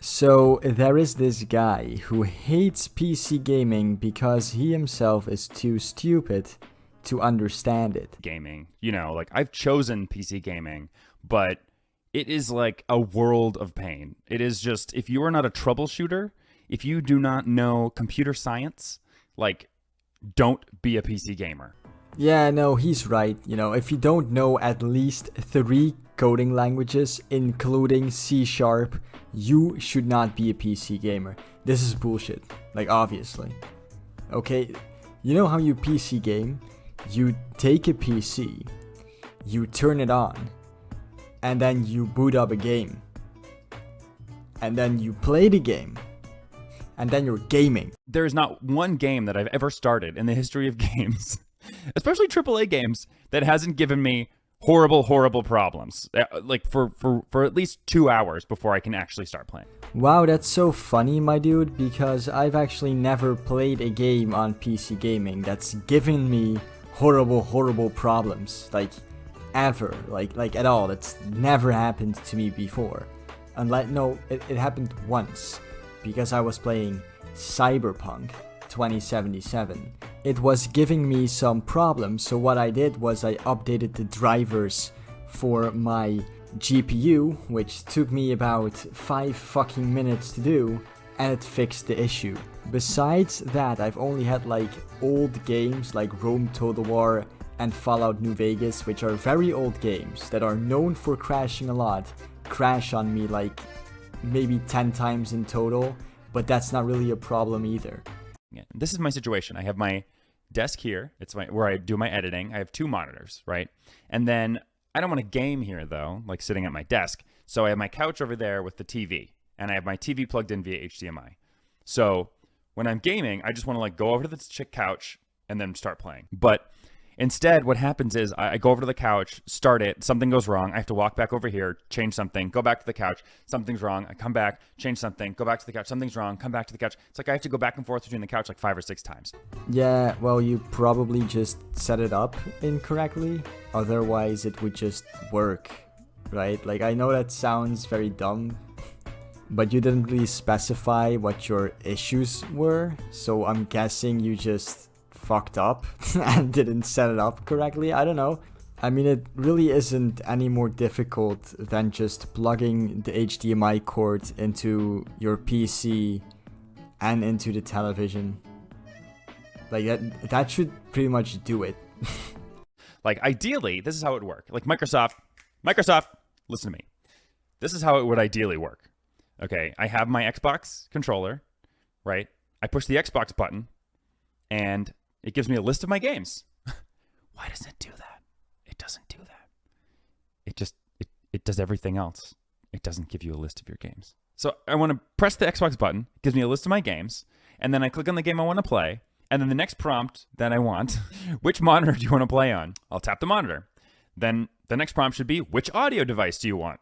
So there is this guy who hates PC gaming because he himself is too stupid to understand it. Gaming, like I've chosen PC gaming, but it is like a world of pain. It is just, if you are not a troubleshooter, if you do not know computer science, like, don't be a PC gamer. Yeah, no, he's right. If you don't know at least 3 coding languages, including C#, you should not be a PC gamer. This is bullshit. Like, obviously. Okay, you know how you PC game? You take a PC, you turn it on, and then you boot up a game. And then you play the game. And then you're gaming. There is not one game that I've ever started in the history of games, especially AAA games, that hasn't given me horrible problems. Like for at least 2 hours before I can actually start playing. Wow, that's so funny, my dude, because I've actually never played a game on PC gaming that's given me horrible problems. Like, ever. Like at all. That's never happened to me before. Unless, no, it happened once. Because I was playing Cyberpunk 2077. It was giving me some problems, so what I did was I updated the drivers for my GPU, which took me about 5 fucking minutes to do, and it fixed the issue. Besides that, I've only had like old games like Rome Total War and Fallout New Vegas, which are very old games that are known for crashing a lot, crash on me like maybe 10 times in total, but that's not really a problem either. Yeah, this is my situation. I have my desk here. It's where I do my editing. I have 2 monitors, right? And then I don't want to game here though, like sitting at my desk. So I have my couch over there with the TV, and I have my TV plugged in via HDMI. So when I'm gaming, I just want to like go over to the couch and then start playing. But instead, what happens is I go over to the couch, start it, something goes wrong, I have to walk back over here, change something, go back to the couch, something's wrong, I come back, change something, go back to the couch, something's wrong, come back to the couch. It's like I have to go back and forth between the couch like 5 or 6 times. Yeah, well, you probably just set it up incorrectly, otherwise it would just work, right? Like, I know that sounds very dumb, but you didn't really specify what your issues were, so I'm guessing you just fucked up and didn't set it up correctly. I don't know. I mean, it really isn't any more difficult than just plugging the HDMI cord into your PC and into the television. Like, that should pretty much do it. Like, ideally, this is how it would work. Like, Microsoft, listen to me. This is how it would ideally work. Okay, I have my Xbox controller, right? I push the Xbox button, and it gives me a list of my games. Why doesn't it do that? It doesn't do that. It does everything else. It doesn't give you a list of your games. So I want to press the Xbox button, it gives me a list of my games, and then I click on the game I want to play, and then the next prompt that I want, which monitor do you want to play on? I'll tap the monitor. Then the next prompt should be, which audio device do you want?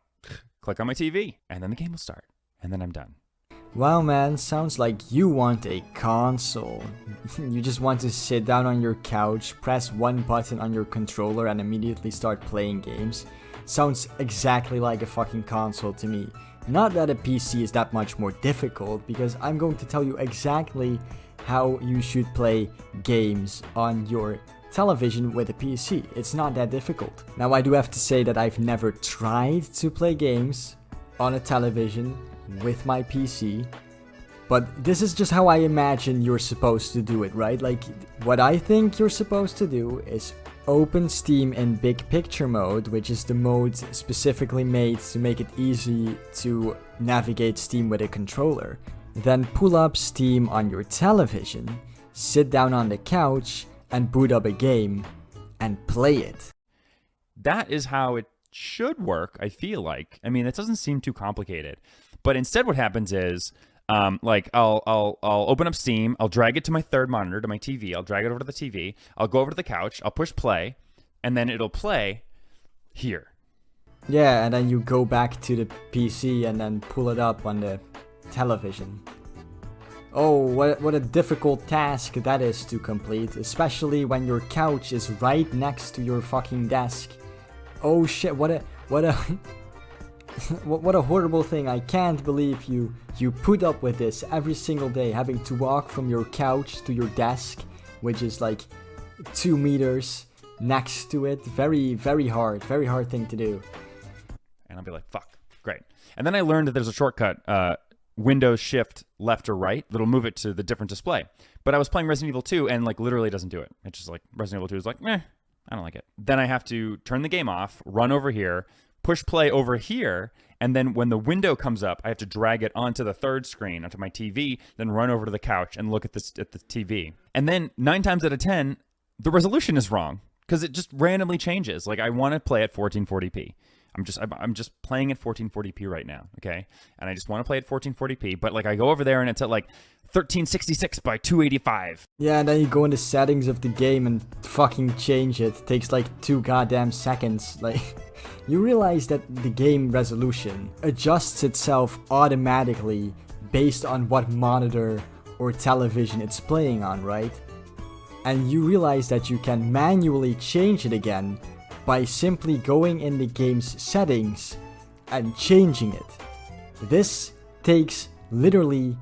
Click on my TV, and then the game will start, and then I'm done. Wow, man, sounds like you want a console. You just want to sit down on your couch, press one button on your controller and immediately start playing games. Sounds exactly like a fucking console to me. Not that a PC is that much more difficult, because I'm going to tell you exactly how you should play games on your television with a PC. It's not that difficult. Now, I do have to say that I've never tried to play games on a television with my PC, but this is just how I imagine you're supposed to do it, right? Like, what I think you're supposed to do is open Steam in big picture mode, which is the mode specifically made to make it easy to navigate Steam with a controller. Then pull up Steam on your television, sit down on the couch, and boot up a game, and play it. That is how it should work, I feel like. I mean, it doesn't seem too complicated. But instead what happens is, like, I'll open up Steam, I'll drag it to my third monitor, to my TV, I'll drag it over to the TV, I'll go over to the couch, I'll push play, and then it'll play here. Yeah, and then you go back to the PC and then pull it up on the television. Oh, what a difficult task that is to complete, especially when your couch is right next to your fucking desk. Oh shit, what a What a horrible thing. I can't believe you put up with this every single day, having to walk from your couch to your desk, which is like 2 meters next to it. Very hard thing to do. And I'll be like, fuck, great. And then I learned that there's a shortcut, Windows Shift left or right, that'll move it to the different display. But I was playing Resident Evil 2 and like literally it doesn't do it. It's just like Resident Evil 2 is like, I don't like it. Then I have to turn the game off, run over here, push play over here, and then when the window comes up, I have to drag it onto the third screen, onto my TV, then run over to the couch and look at the TV. And then 9 times out of 10, the resolution is wrong because it just randomly changes. Like I want to play at 1440p. I'm just playing at 1440p right now, okay? And I just want to play at 1440p, but like I go over there and it's at like 1366 by 285. Yeah, and then you go in the settings of the game and fucking change it. It takes like 2 goddamn seconds. Like, you realize that the game resolution adjusts itself automatically based on what monitor or television it's playing on, right? And you realize that you can manually change it again by simply going in the game's settings and changing it. This takes literally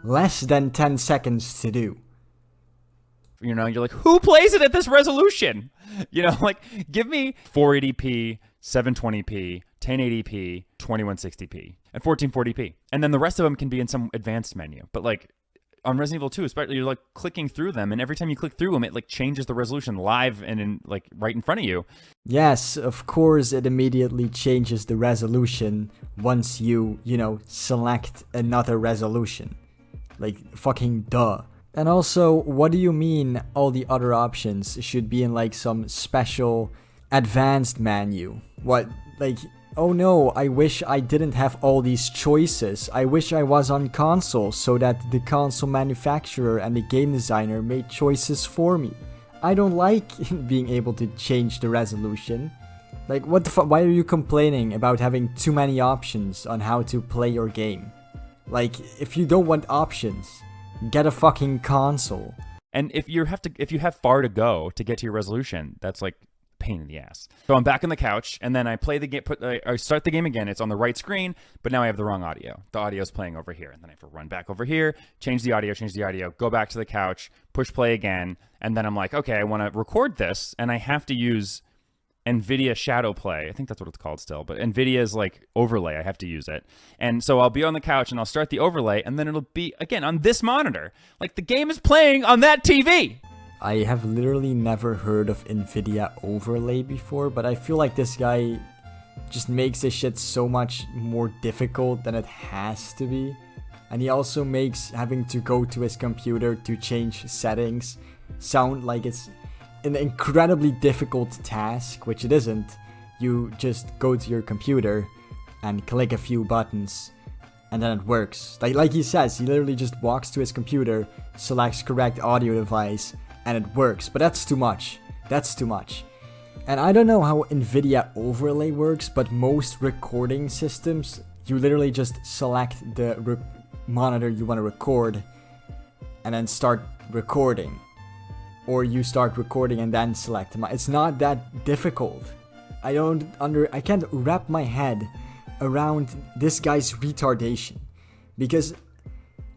less than 10 seconds to do. You know, you're like, who plays it at this resolution? You know, like, give me 480p, 720p, 1080p, 2160p, and 1440p. And then the rest of them can be in some advanced menu. But like, on Resident Evil 2, especially, you're like clicking through them, and every time you click through them, it like changes the resolution live and in like right in front of you. Yes, of course it immediately changes the resolution once you select another resolution. Like, fucking duh. And also, what do you mean all the other options should be in like some special advanced menu? What, like, oh no, I wish I didn't have all these choices. I wish I was on console so that the console manufacturer and the game designer made choices for me. I don't like being able to change the resolution. Like, what the fuck? Why are you complaining about having too many options on how to play your game? Like, if you don't want options, get a fucking console. And if you have far to go to get to your resolution, that's like pain in the ass. So I'm back on the couch, and then I play the game. I start the game again. It's on the right screen, but now I have the wrong audio. The audio's playing over here, and then I have to run back over here, change the audio, go back to the couch, push play again, and then I'm like, okay, I want to record this, and I have to use NVIDIA Shadow Play. I think that's what it's called still, but NVIDIA's like overlay. I have to use it. And so I'll be on the couch and I'll start the overlay, and then it'll be again on this monitor. Like, the game is playing on that TV. I have literally never heard of NVIDIA overlay before, but I feel like this guy just makes this shit so much more difficult than it has to be. And he also makes having to go to his computer to change settings sound like it's an incredibly difficult task, which it isn't. You just go to your computer and click a few buttons, and then it works. Like he says, he literally just walks to his computer, selects correct audio device, and it works. But that's too much. That's too much. And I don't know how NVIDIA overlay works, but most recording systems, you literally just select the monitor you want to record and then start recording. Or you start recording and then select. It's not that difficult. I can't wrap my head around this guy's retardation. Because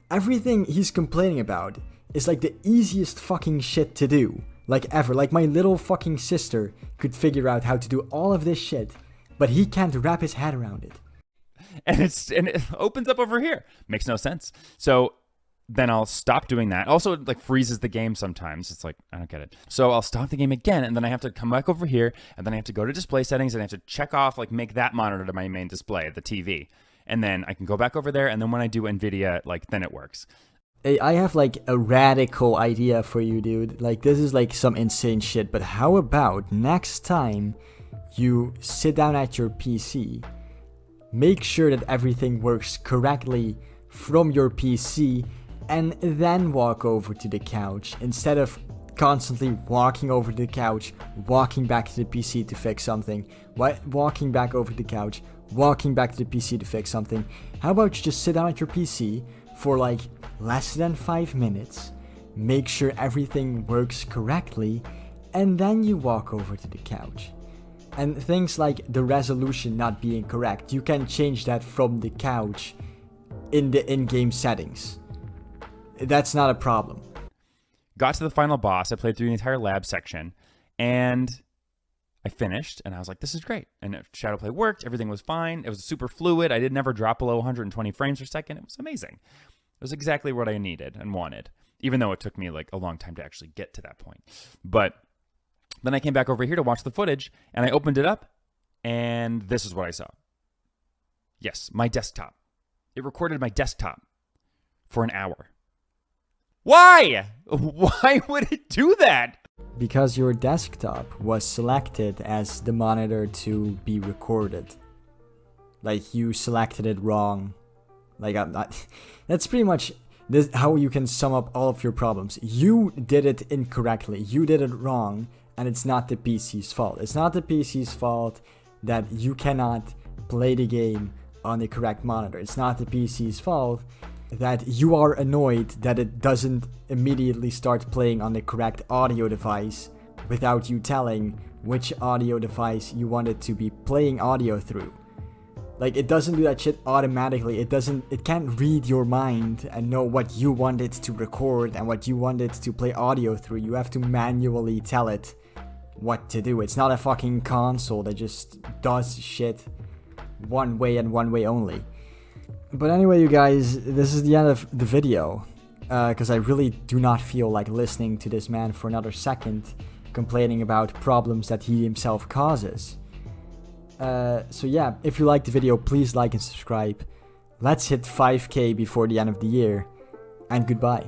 everything he's complaining about is like the easiest fucking shit to do. Like ever. Like, my little fucking sister could figure out how to do all of this shit, but he can't wrap his head around it. And it opens up over here. Makes no sense. So then I'll stop doing that. Also, it like freezes the game sometimes. It's like, I don't get it. So I'll stop the game again, and then I have to come back over here, and then I have to go to display settings, and I have to check off, like, make that monitor to my main display, the TV. And then I can go back over there, and then when I do NVIDIA, like, then it works. Hey, I have like a radical idea for you, dude. Like, this is like some insane shit, but how about next time you sit down at your PC, make sure that everything works correctly from your PC, and then walk over to the couch instead of constantly walking over to the couch, walking back to the PC to fix something, walking back over to the couch, walking back to the PC to fix something. How about you just sit down at your PC for like less than 5 minutes, make sure everything works correctly, and then you walk over to the couch. And things like the resolution not being correct, you can change that from the couch in the in-game settings. That's not a problem. Got to the final boss. I played through the entire lab section, and I finished, and I was like, this is great. And Shadowplay worked. Everything was fine. It was super fluid. I did never drop below 120 frames per second. It was amazing. It was exactly what I needed and wanted, even though it took me like a long time to actually get to that point. But then I came back over here to watch the footage, and I opened it up, and this is what I saw. Yes, my desktop. It recorded my desktop for an hour. Why? Why would it do that? Because your desktop was selected as the monitor to be recorded. Like, you selected it wrong. Like, I'm not... That's pretty much this how you can sum up all of your problems. You did it incorrectly. You did it wrong, and it's not the PC's fault. It's not the PC's fault that you cannot play the game on the correct monitor. It's not the PC's fault that you are annoyed that it doesn't immediately start playing on the correct audio device without you telling which audio device you want it to be playing audio through. Like, it doesn't do that shit automatically. It can't read your mind and know what you want it to record and what you want it to play audio through. You have to manually tell it what to do. It's not a fucking console that just does shit one way and one way only. But anyway, you guys, this is the end of the video, because I really do not feel like listening to this man for another second complaining about problems that he himself causes. So yeah, if you liked the video, please like and subscribe. Let's hit 5K before the end of the year, and goodbye.